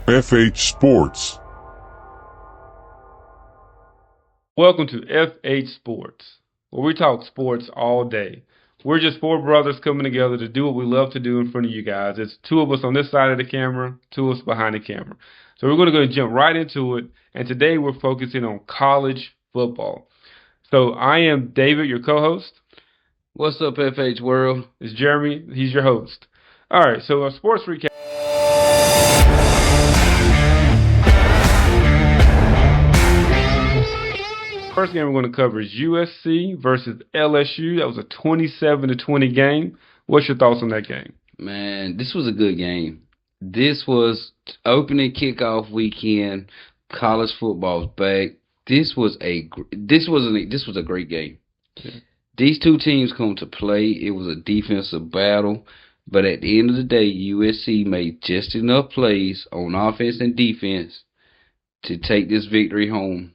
FH Sports. Welcome to FH Sports, where we talk sports all day. We're just four brothers coming together to do what we love to do in front of you guys. It's two of us on this side of the camera, two of us behind the camera. So we're going to go and jump right into it. And today we're focusing on college football. So I am David, your co-host. What's up, FH World? It's Jeremy. He's your host. All right, so a sports recap. First game we're going to cover is USC versus LSU. That was a 27-20 game. What's your thoughts on that game? Man, this was a good game. This was opening kickoff weekend. College football's back. This was a great game. Yeah. These two teams come to play. It was a defensive battle, but at the end of the day, USC made just enough plays on offense and defense to take this victory home.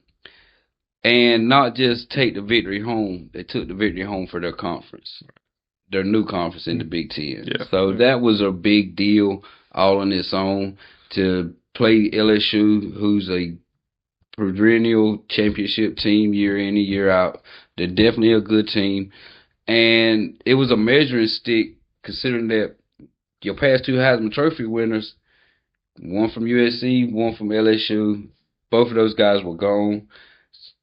And not just take the victory home, they took the victory home for their conference, their new conference in the Big Ten. Yeah. So that was a big deal all on its own to play LSU, who's a perennial championship team year in and year out. They're definitely a good team. And it was a measuring stick considering that your past two Heisman Trophy winners, one from USC, one from LSU, both of those guys were gone.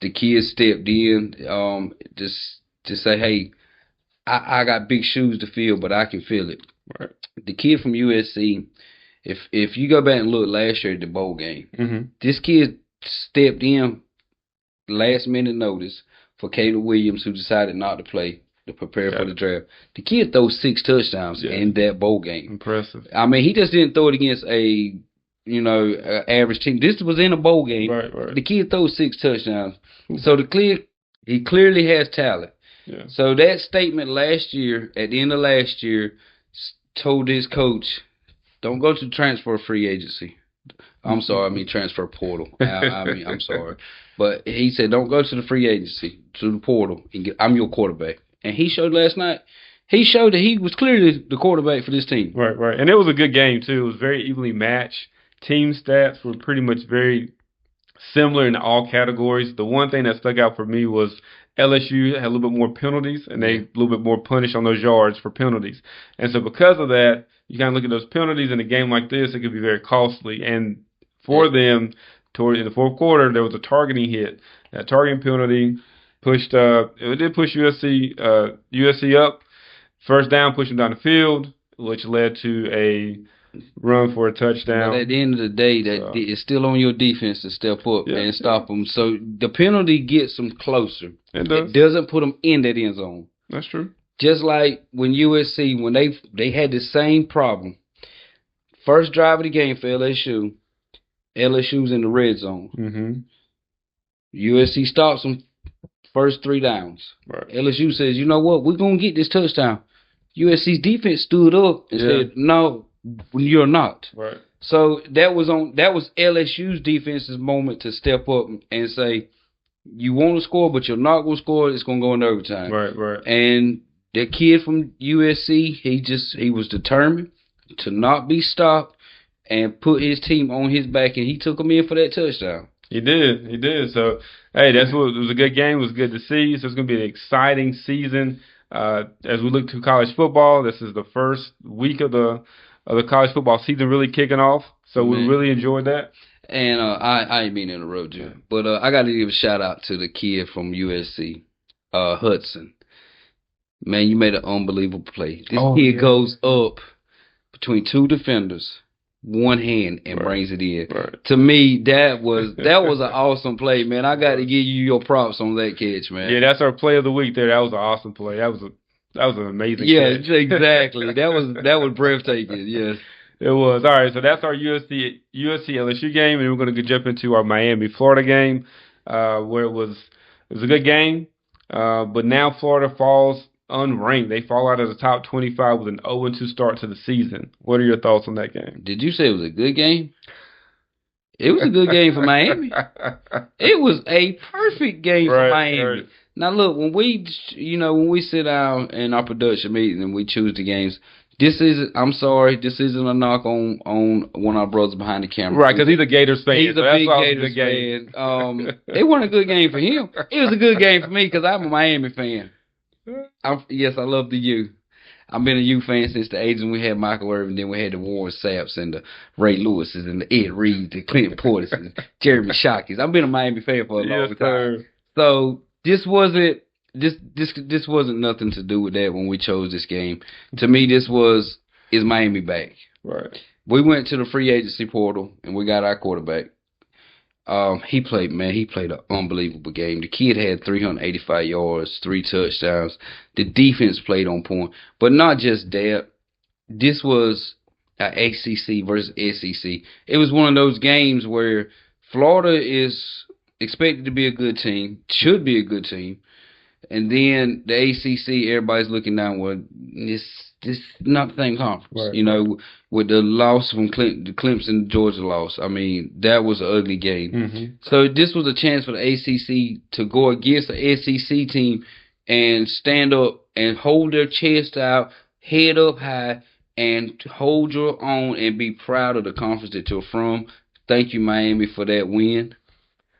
The kids stepped in just to say, hey, I got big shoes to fill, but I can fill it. Right. The kid from USC, if you go back and look last year at the bowl game, this kid stepped in last minute notice for Caleb Williams, who decided not to play to prepare for the draft. The kid throws 6 touchdowns in that bowl game. Impressive. I mean, he just didn't throw it against a average team. This was in a bowl game. Right. The kid throws 6 touchdowns. So he clearly has talent. Yeah. So that statement last year, at the end of last year, told his coach, don't go to transfer free agency. I'm sorry, I mean transfer portal. I'm sorry. But he said, don't go to the free agency, to the portal. I'm your quarterback. And he showed last night, he showed that he was clearly the quarterback for this team. Right. And it was a good game, too. It was very evenly matched. Team stats were pretty much very similar in all categories. The one thing that stuck out for me was LSU had a little bit more penalties, and they a little bit more punished on those yards for penalties. And so because of that, you kind of look at those penalties in a game like this, it could be very costly. And for them, in the fourth quarter, there was a targeting hit. That targeting penalty it did push USC up. First down, pushed them down the field, which led to a run for a touchdown. But at the end of the day, it's still on your defense to step up and stop them. So the penalty gets them closer. It does. It doesn't put them in that end zone. That's true. Just like when USC, when they had the same problem. First drive of the game for LSU, LSU's in the red zone. USC stops them first 3 downs. Right. LSU says, you know what, we're going to get this touchdown. USC's defense stood up and said, no, you're not. Right. So that was LSU's defense's moment to step up and say, you want to score, but you're not going to score. It's going to go into overtime. Right. And the kid from USC, he was determined to not be stopped and put his team on his back, and he took them in for that touchdown. He did. So, hey, it was a good game. It was good to see. So it's going to be an exciting season as we look to college football. This is the first week of the college football season really kicking off. So we really enjoyed that. And I ain't mean to interrupt you, but I got to give a shout out to the kid from USC, Hudson. Man, you made an unbelievable play. This kid goes up between 2 defenders, one hand, and brings it in. Right. To me, that was an awesome play, man. I got to give you your props on that catch, man. Yeah, that's our play of the week there. That was an awesome play. That was an amazing catch. Yeah, exactly. That was breathtaking. Yes. It was. All right, so that's our USC LSU game, and we're going to jump into our Miami Florida game, where it was a good game, but now Florida falls unranked. They fall out of the top 25 with an 0-2 start to the season. What are your thoughts on that game? Did you say it was a good game? It was a good game for Miami. It was a perfect game for Miami. Right. Now look, when we sit down in our production meeting and we choose the games, This isn't. I'm sorry. This isn't a knock on one of our brothers behind the camera. Right, because he's a Gators fan. He's a so big Gators fan. It wasn't a good game for him. It was a good game for me because I'm a Miami fan. Yes, I love the U. I've been a U fan since the age when we had Michael Irvin, then we had the Warren Sapps and the Ray Lewises and the Ed Reed, the Clint Portis and Jeremy Shockey's. I've been a Miami fan for a long time. Sir. So this wasn't nothing to do with that when we chose this game. To me, is Miami back. Right. We went to the free agency portal and we got our quarterback. He played an unbelievable game. The kid had 385 yards, 3 touchdowns. The defense played on point. But not just that. This was an ACC versus SEC. It was one of those games where Florida is expected to be a good team, should be a good team. And then the ACC, everybody's looking down, well, this not the same conference. Right, you know, with the loss from the Clemson, Georgia loss. I mean, that was an ugly game. Mm-hmm. So this was a chance for the ACC to go against the SEC team and stand up and hold their chest out, head up high, and hold your own and be proud of the conference that you're from. Thank you, Miami, for that win.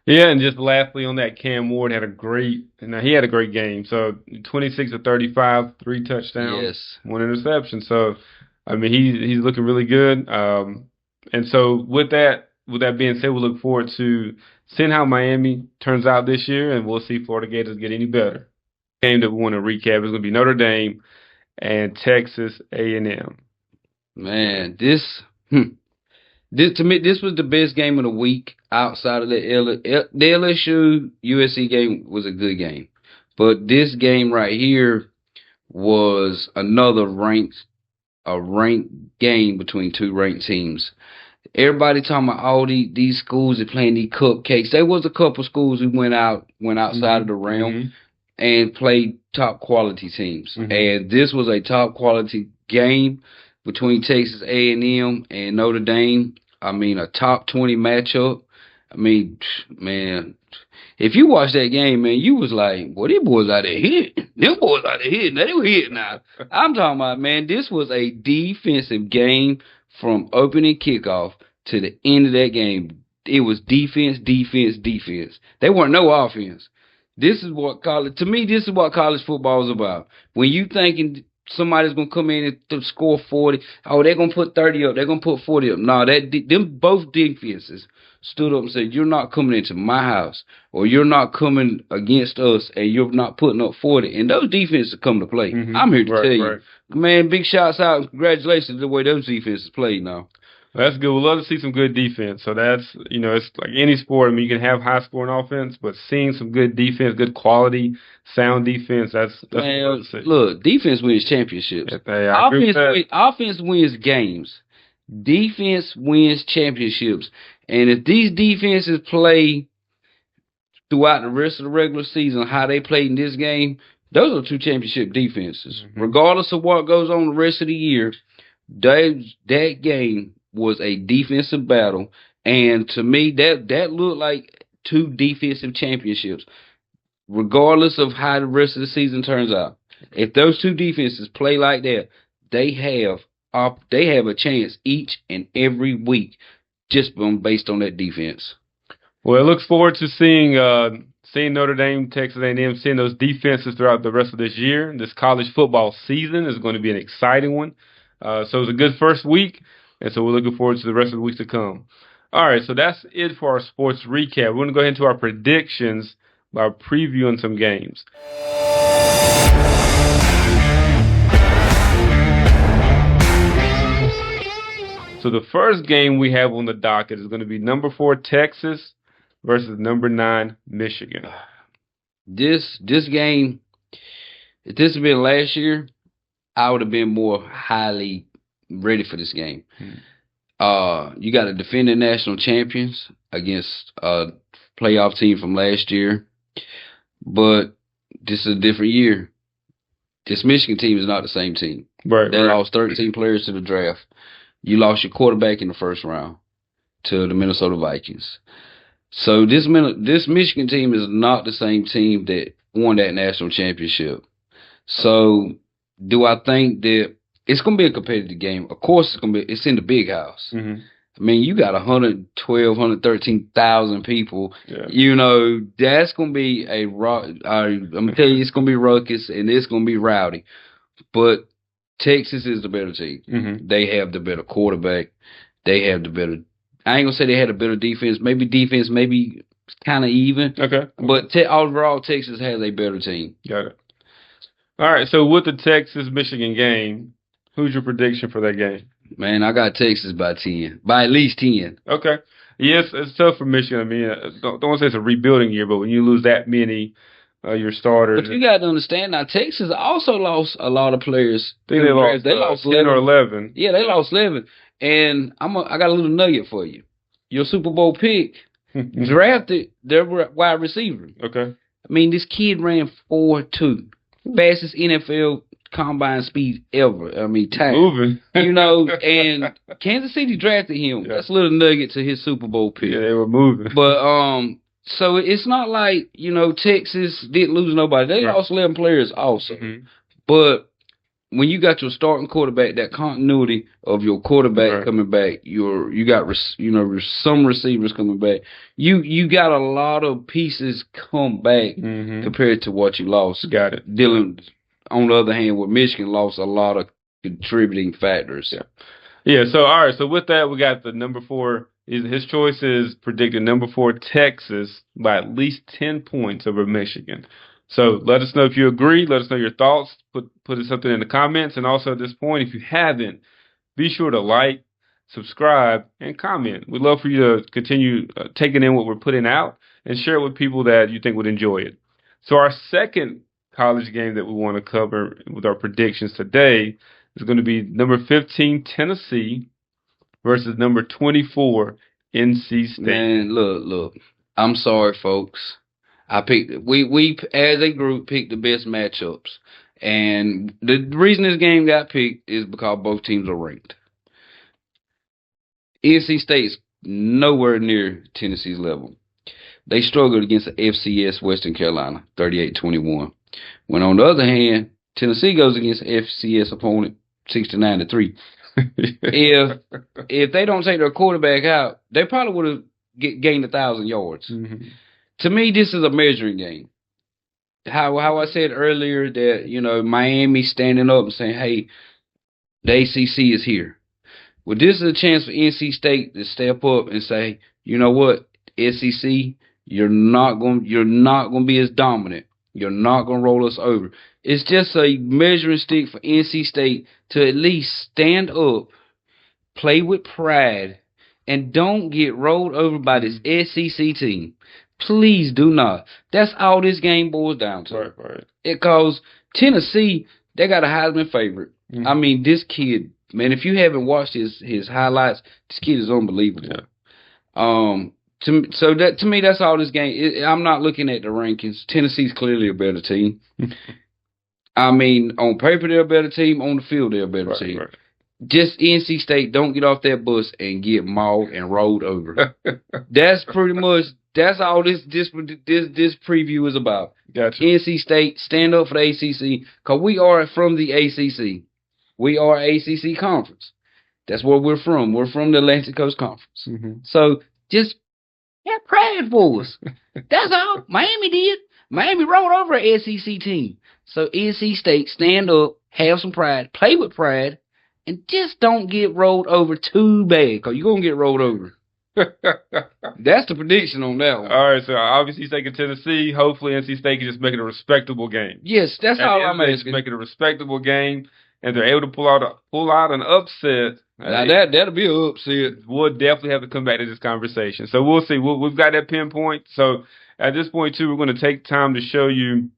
Yeah, and just lastly on that, Cam Ward had a great game. So 26 of 35, 3 touchdowns, Yes. 1 interception. So I mean he's looking really good. And so with that being said, we look forward to seeing how Miami turns out this year, and we'll see Florida Gators get any better. The game that we want to recap is going to be Notre Dame and Texas A&M. Man, this to me, this was the best game of the week outside of the LSU USC game was a good game. But this game right here was another ranked game between 2 ranked teams. Everybody talking about all these schools are playing these cupcakes. There was a couple schools who went outside of the realm and played top quality teams. And this was a top quality game between Texas A&M and Notre Dame. I mean, a top 20 matchup. I mean, man, if you watch that game, man, you was like, well, these boys out there hitting. Them boys out there hitting. They were hitting now. I'm talking about, man, this was a defensive game from opening kickoff to the end of that game. It was defense, defense, defense. There weren't no offense. This is what college football is about. When you thinking somebody's going to come in and score 40. Oh, they're going to put 30 up. They're going to put 40 up. No, them both defenses stood up and said, you're not coming into my house, or you're not coming against us, and you're not putting up 40. And those defenses come to play. I'm here to tell you. Man, big shots out and congratulations to the way those defenses played now. That's good. We'd love to see some good defense. So that's, it's like any sport. I mean, you can have high-scoring offense, but seeing some good defense, good quality, sound defense, that's man, what I say. Look, defense wins championships. Offense wins games. Defense wins championships. And if these defenses play throughout the rest of the regular season, how they played in this game, those are 2 championship defenses. Regardless of what goes on the rest of the year, that game was a defensive battle, and to me, that looked like 2 defensive championships. Regardless of how the rest of the season turns out, if those 2 defenses play like that, they have a chance each and every week, just based on that defense. Well, it looks forward to seeing Notre Dame, Texas A&M, seeing those defenses throughout the rest of this year. This college football season is going to be an exciting one. So it was a good first week. And so we're looking forward to the rest of the weeks to come. All right, so that's it for our sports recap. We're going to go ahead into our predictions by previewing some games. So the first game we have on the docket is going to be number 4 Texas versus number 9 Michigan. This game, if this had been last year, I would have been more highly ready for this game. You got a defending national champions against a playoff team from last year, but this is a different year. This Michigan team is not the same team. They lost 13 players to the draft. You lost your quarterback in the first round to the Minnesota Vikings. So this Michigan team is not the same team that won that national championship. So do I think that it's gonna be a competitive game. Of course, it's in the big house. Mm-hmm. I mean, you got 112, 113,000 people. Yeah. You know, that's going to be I'm going to tell you, it's going to be ruckus and it's going to be rowdy. But Texas is the better team. Mm-hmm. They have the better quarterback. They have the better, I ain't going to say they had a better defense. Maybe kind of even. Okay. But overall, Texas has a better team. Got it. All right. So with the Texas-Michigan game, who's your prediction for that game? Man, I got Texas by 10. By at least 10. Okay. Yes, it's tough for Michigan. I mean, don't want to say it's a rebuilding year, but when you lose that many, your starters. But you got to understand now, Texas also lost a lot of players. I think they lost 10 or 11. Yeah, they lost 11. And I got a little nugget for you. Your Super Bowl pick drafted their wide receiver. Okay. I mean, this kid ran 4.2. Fastest NFL combine speed ever. I mean, time. Moving. You know, and Kansas City drafted him. Yeah. That's a little nugget to his Super Bowl pick. Yeah, they were moving. But so it's not like, you know, Texas didn't lose nobody. They lost 11 players also. Mm-hmm. But when you got your starting quarterback, that continuity of your quarterback coming back, you got some receivers coming back. You got a lot of pieces come back compared to what you lost. Got it. Dylan, on the other hand, with Michigan lost a lot of contributing factors. Yeah. Yeah. So all right. So with that, we got the number 4. His choice is predicted number 4 Texas by at least 10 points over Michigan. So let us know if you agree. Let us know your thoughts. Put something in the comments. And also at this point, if you haven't, be sure to like, subscribe, and comment. We'd love for you to continue taking in what we're putting out and share it with people that you think would enjoy it. So our second college game that we want to cover with our predictions today is going to be number 15 Tennessee versus number 24 NC State. Man, look. I'm sorry, folks. We as a group picked the best matchups, and the reason this game got picked is because both teams are ranked. NC State's nowhere near Tennessee's level. They struggled against the FCS Western Carolina, 38-21. When on the other hand, Tennessee goes against the FCS opponent, 69-3. If they don't take their quarterback out, they probably would have gained 1,000 yards. Mm-hmm. To me, this is a measuring game. How I said earlier that, you know, Miami standing up and saying, hey, the ACC is here. Well, this is a chance for NC State to step up and say, you know what, SEC, you're not going to be as dominant. You're not going to roll us over. It's just a measuring stick for NC State to at least stand up, play with pride, and don't get rolled over by this SEC team. Please do not. That's all this game boils down to. Right. Because Tennessee, they got a Heisman favorite. Mm-hmm. I mean, this kid, man, if you haven't watched his highlights, this kid is unbelievable. Yeah. To me, that's all this game. I'm not looking at the rankings. Tennessee's clearly a better team. I mean, on paper, they're a better team. On the field, they're a better team. Right. Just NC State, don't get off that bus and get mauled and rolled over. That's all this preview is about. Gotcha. NC State, stand up for the ACC, because we are from the ACC. We are ACC conference. That's where we're from. We're from the Atlantic Coast Conference. Mm-hmm. So just have pride for us. That's all. Miami did. Miami rolled over an SEC team. So NC State, stand up, have some pride, play with pride, and just don't get rolled over too bad, because you're going to get rolled over. That's the prediction on that one. All right, so obviously he's taking Tennessee. Hopefully NC State can just make it a respectable game. Yes, that's all I'm asking. Just make it a respectable game, and they're able to pull out an upset. Now that'll be an upset. We'll definitely have to come back to this conversation. So we'll see. We've got that pinpoint. So at this point too, we're going to take time to show you,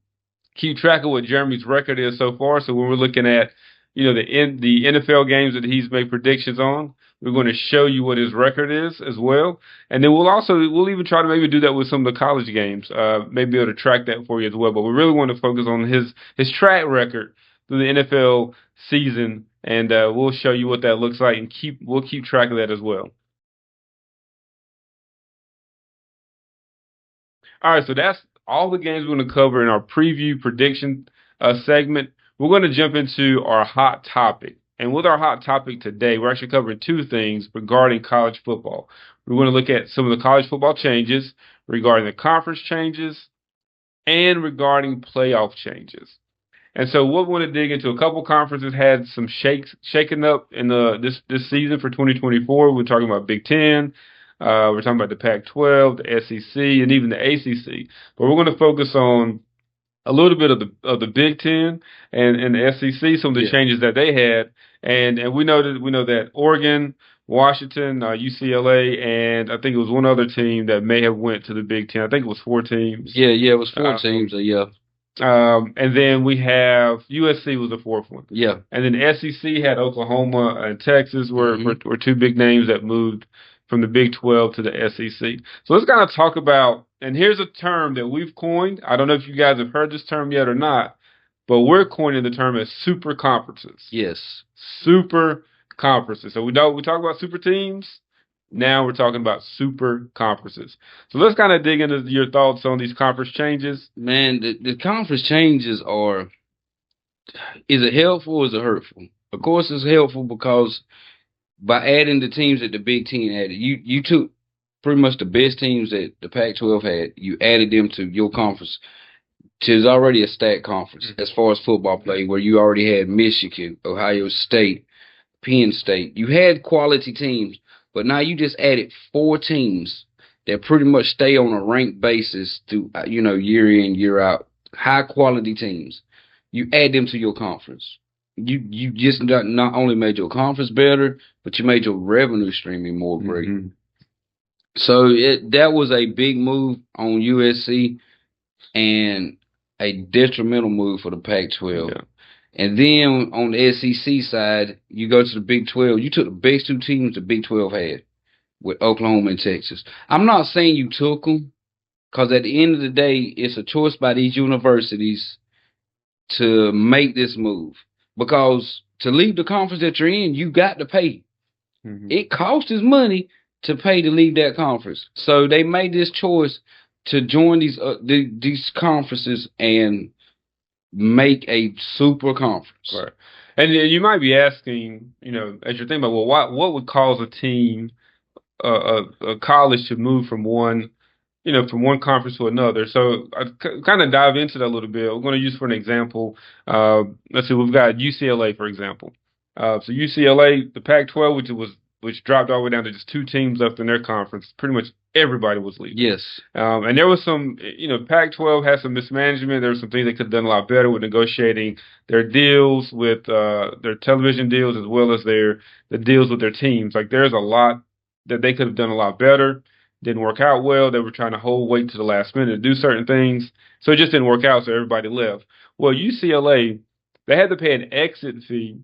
keep track of what Jeremy's record is so far. So when we're looking at, you know, the NFL games that he's made predictions on, we're going to show you what his record is as well. And then we'll even try to maybe do that with some of the college games, maybe be able to track that for you as well. But we really want to focus on his track record through the NFL season, and we'll show you what that looks like, and we'll keep track of that as well. All right, so that's all the games we're going to cover in our preview prediction segment. We're going to jump into our hot topic. And with our hot topic today, we're actually covering two things regarding college football. We're going to look at some of the college football changes, regarding the conference changes, and regarding playoff changes. And so what we want to dig into, a couple conferences had some shaking up in this season for 2024. We're talking about Big Ten, we're talking about the Pac-12, the SEC, and even the ACC. But we're going to focus on a little bit of the Big Ten and the SEC, some of the changes that they had, and we know that Oregon, Washington, UCLA, and I think it was one other team that may have went to the Big Ten. I think it was four teams. Yeah, it was four teams. Yeah. And then we have USC was the fourth one. Yeah. And then SEC had Oklahoma and Texas were two big names that moved from the Big 12 to the SEC. So let's kind of talk about, and here's a term that we've coined. I don't know if you guys have heard this term yet or not, but we're coining the term as super conferences. Yes. Super conferences. So we talk about super teams. Now we're talking about super conferences. So let's kind of dig into your thoughts on these conference changes. Man, the conference changes is it helpful or is it hurtful? Of course it's helpful because by adding the teams that the Big Ten added, you took pretty much the best teams that the Pac-12 had, you added them to your conference, which is already a stacked conference as far as football play, where you already had Michigan, Ohio State, Penn State. You had quality teams. But now you just added four teams that pretty much stay on a ranked basis through, year in, year out. High quality teams. You add them to your conference. You just not only made your conference better, but you made your revenue streaming more great. Mm-hmm. So that was a big move on USC and a detrimental move for the Pac-12. Yeah. And then on the SEC side, you go to the Big 12. You took the best two teams the Big 12 had with Oklahoma and Texas. I'm not saying you took them, because at the end of the day, it's a choice by these universities to make this move. Because to leave the conference that you're in, you got to pay. Mm-hmm. It costs us money to pay to leave that conference. So they made this choice to join these conferences and make a super conference. Right. And you might be asking, as you're thinking about, well, what would cause a team, a college to move from one conference to another? So I kind of dive into that a little bit. We're going to use for an example. Let's see, we've got UCLA, for example. So UCLA, the Pac-12, which dropped all the way down to just two teams left in their conference. Pretty much everybody was leaving. Yes. And there was some, Pac-12 had some mismanagement. There were some things they could have done a lot better with negotiating their deals with their television deals, as well as the deals with their teams. Like, there's a lot that they could have done a lot better. Didn't work out well. They were trying to wait to the last minute to do certain things. So it just didn't work out, so everybody left. Well, UCLA, they had to pay an exit fee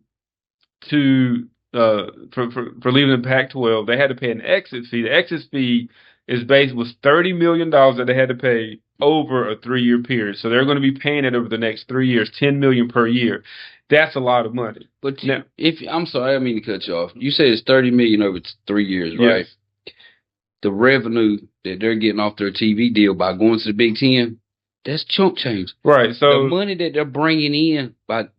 to for leaving the Pac-12. They had to pay an exit fee. The exit fee was $30 million that they had to pay over a 3-year period. So they're going to be paying it over the next 3 years, $10 million per year. That's a lot of money. But I'm sorry, I didn't mean to cut you off. You said it's $30 million over 3 years, right? Yes. The revenue that they're getting off their TV deal by going to the Big Ten, that's chump change. Right. So the money that they're bringing in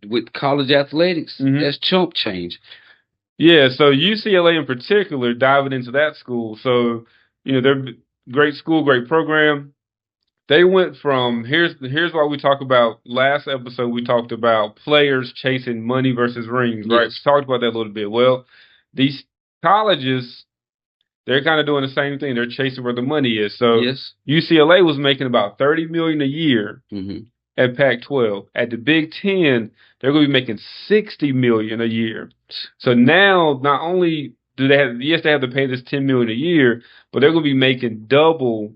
with college athletics, that's chump change. Yeah, so UCLA in particular, diving into that school. So, they're great school, great program. They went from, here's why we talk about, last episode we talked about players chasing money versus rings, right? Yes. We talked about that a little bit. Well, these colleges, they're kind of doing the same thing. They're chasing where the money is. So yes. UCLA was making about $30 million a year at Pac-12. At the Big Ten, they're going to be making $60 million a year. So now, not only do they have to pay this $10 million a year, but they're going to be making double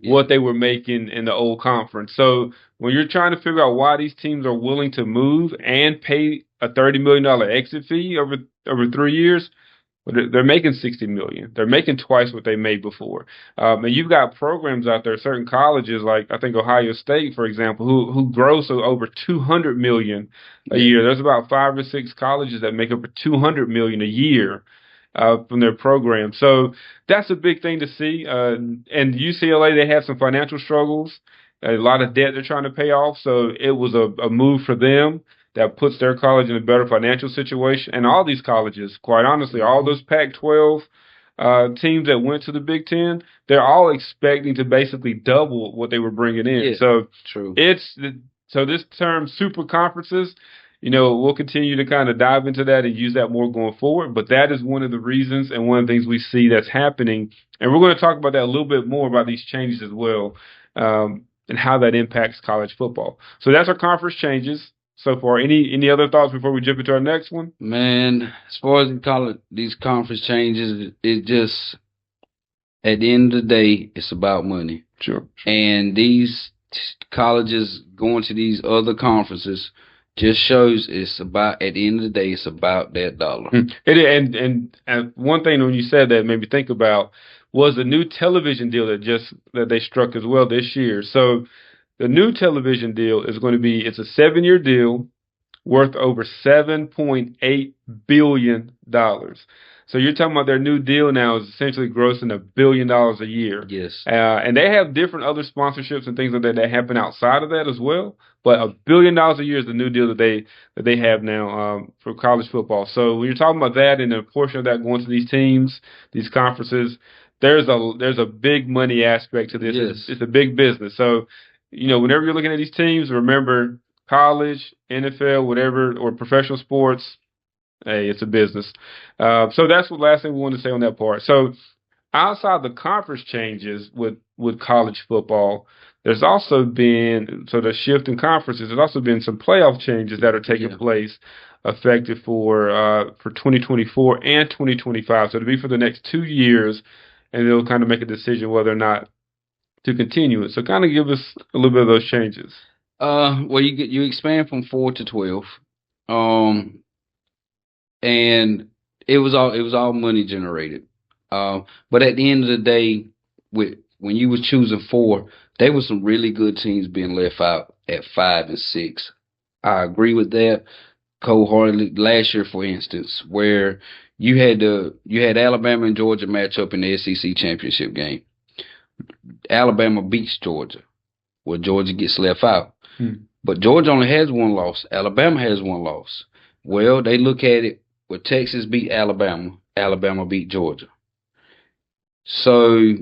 what they were making in the old conference. So when you're trying to figure out why these teams are willing to move and pay a $30 million exit fee over 3 years, they're making $60 million. They're making twice what they made before. And you've got programs out there, certain colleges, like I think Ohio State, for example, who gross over $200 million a year. There's about 5 or 6 colleges that make over $200 million a year from their program. So that's a big thing to see. And UCLA, they have some financial struggles, a lot of debt they're trying to pay off. So it was a move for them that puts their college in a better financial situation. And all these colleges, quite honestly, all those Pac-12 teams that went to the Big Ten, they're all expecting to basically double what they were bringing in. Yeah, so true. so this term super conferences, we'll continue to kind of dive into that and use that more going forward. But that is one of the reasons and one of the things we see that's happening. And we're going to talk about that a little bit more about these changes as well, and how that impacts college football. So that's our conference changes so far. Any other thoughts before we jump into our next one? Man, as far as these conference changes, it just, at the end of the day, it's about money. Sure. And these colleges going to these other conferences just shows it's about, at the end of the day, it's about that dollar. And one thing when you said that made me think about was the new television deal that they struck as well this year. So the new television deal is going to be, it's a 7-year deal worth over $7.8 billion. So you're talking about their new deal now is essentially grossing $1 billion a year. Yes. And they have different other sponsorships and things like that happen outside of that as well. But $1 billion a year is the new deal that they have now for college football. So when you're talking about that and a portion of that going to these teams, these conferences, there's a big money aspect to this. Yes. It's a big business. So whenever you're looking at these teams, remember college, NFL, whatever, or professional sports. Hey, it's a business. So that's the last thing we want to say on that part. So outside the conference changes with college football, there's also been, so the shift in conferences, there's also been some playoff changes that are taking place effective for 2024 and 2025. So it'll be for the next 2 years, and they'll kind of make a decision whether or not to continue it. So kind of give us a little bit of those changes. Well, you expand from 4 to 12. And it was all money generated. But at the end of the day, when you was choosing 4, there were some really good teams being left out at 5 and 6. I agree with that wholeheartedly. Last year, for instance, where you had Alabama and Georgia match up in the SEC championship game. Alabama beats Georgia. Well, Georgia gets left out. But Georgia only has 1 loss. Alabama has 1 loss. Well, they look at it. Well, Texas beat Alabama. Alabama beat Georgia. So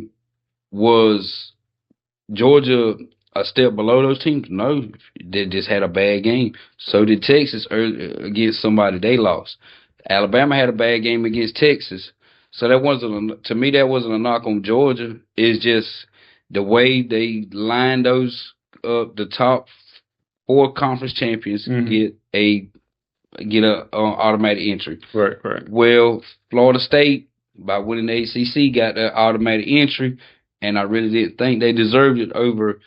was Georgia a step below those teams? No, they just had a bad game. So did Texas against somebody they lost. Alabama had a bad game against Texas. So to me, that wasn't a knock on Georgia. It's just the way they lined those up. The top 4 conference champions get a automatic entry. Right. Well, Florida State, by winning the ACC, got that automatic entry, and I really didn't think they deserved it over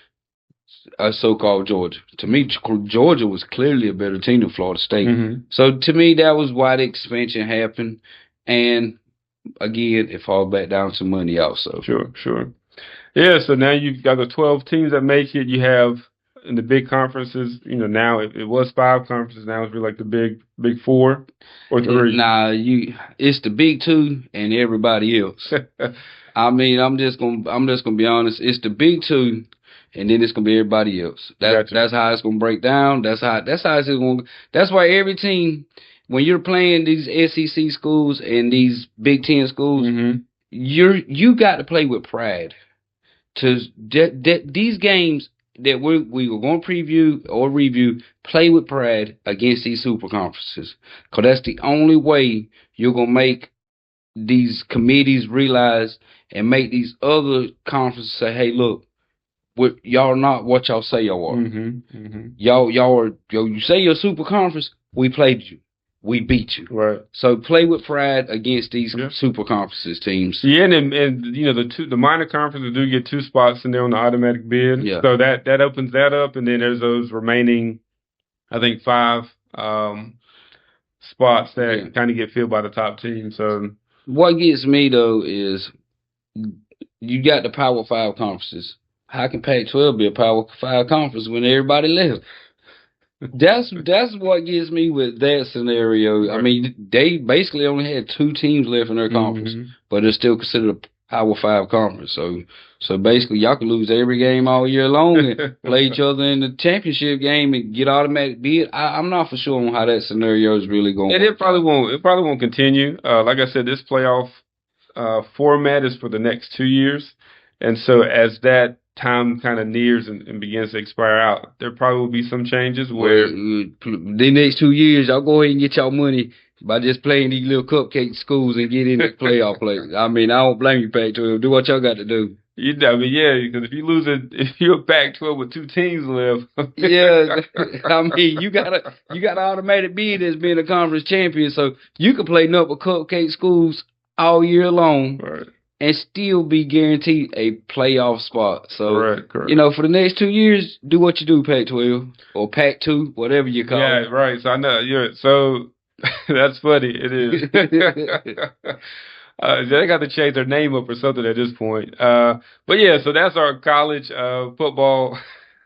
a so-called Georgia. To me, Georgia was clearly a better team than Florida State. So to me, that was why the expansion happened. And again, it falls back down to money also. Sure. Yeah, so now you've got the 12 teams that make it. You have in the big conferences, now it was 5 conferences. Now it's really like the big 4 or 3. Nah, it's the big 2 and everybody else. I mean, I'm just gonna be honest. It's the big 2, and then it's gonna be everybody else. That's how it's gonna break down. That's how it's gonna. That's why every team, when you're playing these SEC schools and these Big Ten schools, you got to play with pride. These games that we were going to preview or review, play with pride against these super conferences, because that's the only way you're going to make these committees realize and make these other conferences say, hey, look, y'all are not what y'all say y'all are. Y'all are, you say you're a super conference, we played you. We beat you. Right. So play with pride against these super conferences teams. Yeah, and the minor conferences do get 2 spots in there on the automatic bid. Yeah. So that opens that up, and then there's those remaining, I think 5 spots that kind of get filled by the top team. So what gets me though is you got the Power 5 conferences. How can Pac-12 be a Power 5 conference when everybody left? That's what gets me with that scenario. Right. I mean, they basically only had 2 teams left in their conference, but they're still considered Power Five conference. So basically, y'all can lose every game all year long and play each other in the championship game and get automatic bid. I'm not for sure on how that scenario is really going to And work it probably out. won't. It probably won't continue. Like I said, this playoff format is for the next 2 years, and so as that time kind of nears and begins to expire out, there probably will be some changes Well, where. the next 2 years, y'all go ahead and get y'all money by just playing these little cupcake schools and get in the playoff play. I mean, I don't blame you, Pac-12. Do what y'all got to do. I mean, yeah, because if you lose it, if you're Pac-12 with two teams left, Yeah, I mean, you got an automatic bid as being a conference champion, so you can play nothing but cupcake schools all year long right, and still be guaranteed a playoff spot. So, correct. for the next 2 years, do what you do, Pac-12 or Pac-2, whatever you call Yeah, it. right. So I know you're so that's funny. It is. They got to change their name up or something at this point. But yeah, so that's our college football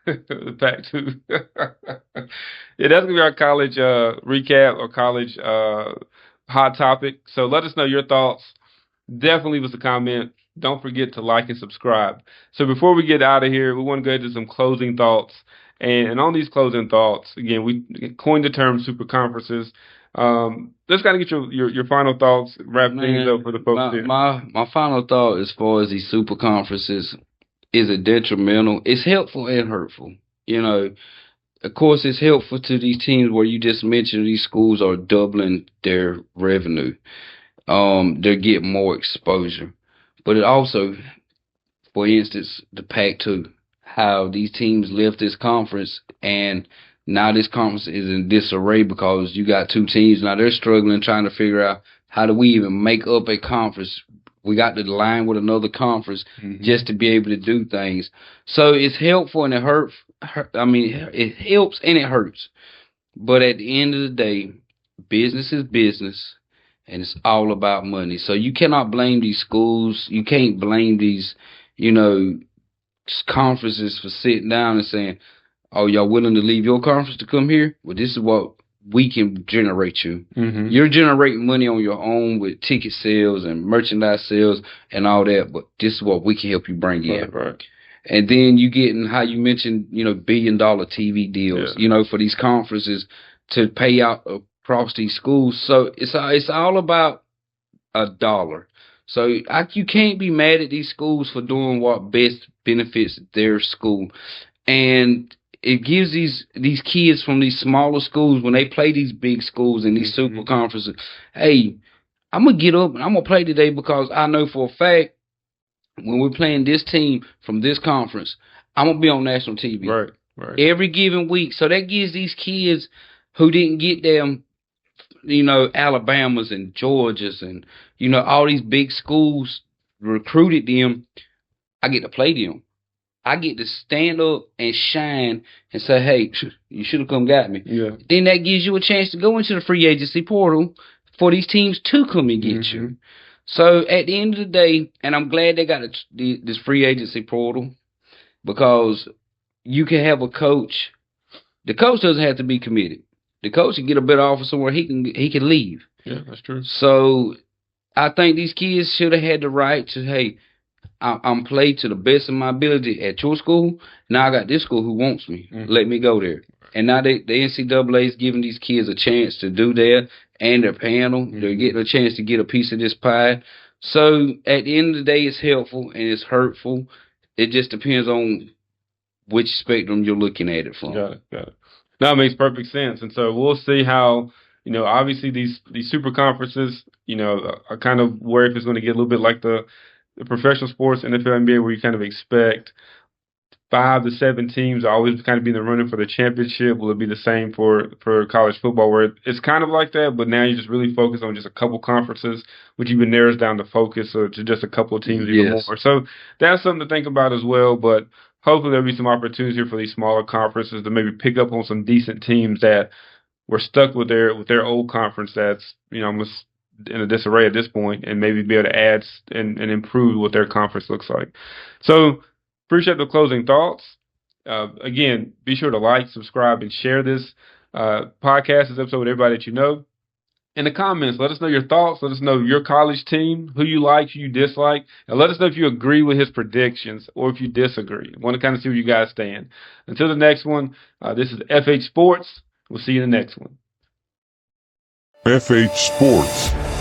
Pac-2. Yeah, that's gonna be our college recap or college hot topic. So let us know your thoughts. Definitely leave us a comment. Don't forget to like and subscribe. So before we get out of here, we want to go into some closing thoughts. And on these closing thoughts, again, we coined the term super conferences. Let's kind of get your final thoughts, wrap things up Man, for the folks my there. my my final thought as far as these super conferences is it detrimental? It's helpful and hurtful. Of course, it's helpful to these teams where you just mentioned these schools are doubling their revenue. They're getting more exposure, but it also, for instance, the Pac-2, how these teams left this conference and now this conference is in disarray because you got two teams now they're struggling trying to figure out how do we even make up a conference. We got to line with another conference just to be able to do things. So it's helpful and it hurts. I mean, it helps and it hurts. But at the end of the day, business is business and it's all about money. So you cannot blame these schools. You can't blame these, you know, conferences for sitting down and saying, "Oh, y'all willing to leave your conference to come here? Well, this is what we can generate you. You're generating money on your own with ticket sales and merchandise sales and all that, but this is what we can help you bring in." Right. And then you getting how you mentioned, $1 billion TV deals, for these conferences to pay out across these schools. So it's all about a dollar. So you can't be mad at these schools for doing what best benefits their school. And it gives these kids from these smaller schools when they play these big schools and these super conferences, hey, I'm gonna get up and I'm gonna play today because I know for a fact when we're playing this team from this conference, I'm gonna be on national TV. Right. Every given week. So that gives these kids who didn't get them, Alabamas and Georgias and all these big schools recruited them. I get to play them. I get to stand up and shine and say, "Hey, you should have come got me." Yeah. Then that gives you a chance to go into the free agency portal for these teams to come and get you. So at the end of the day, and I'm glad they got this free agency portal because you can have a coach. The coach doesn't have to be committed. The coach can get a better offer somewhere he can leave. Yeah, that's true. So I think these kids should have had the right to, hey, I'm played to the best of my ability at your school. Now I got this school who wants me. Let me go there. And now the NCAA is giving these kids a chance to do that, and they're paying them. They're getting a chance to get a piece of this pie. So at the end of the day, it's helpful and it's hurtful. It just depends on which spectrum you're looking at it from. Got it. That makes perfect sense. And so we'll see how, obviously these super conferences, are kind of where if it's going to get a little bit like the professional sports, NFL, NBA, where you kind of expect 5 to 7 teams always kind of be in the running for the championship. Will it be the same for college football, where it's kind of like that, but now you just really focus on just a couple conferences, which even narrows down the focus to just a couple of teams even more. So that's something to think about as well. But hopefully there'll be some opportunities here for these smaller conferences to maybe pick up on some decent teams that were stuck with their old conference that's almost in a disarray at this point, and maybe be able to add and improve what their conference looks like. So appreciate the closing thoughts. Again, be sure to like, subscribe, and share this podcast, this episode with everybody that you know. in the comments. Let us know your thoughts. Let us know your college team, who you like, who you dislike, and let us know if you agree with his predictions or if you disagree. I want to kind of see where you guys stand. Until the next one, this is FH Sports. We'll see you in the next one. FH Sports.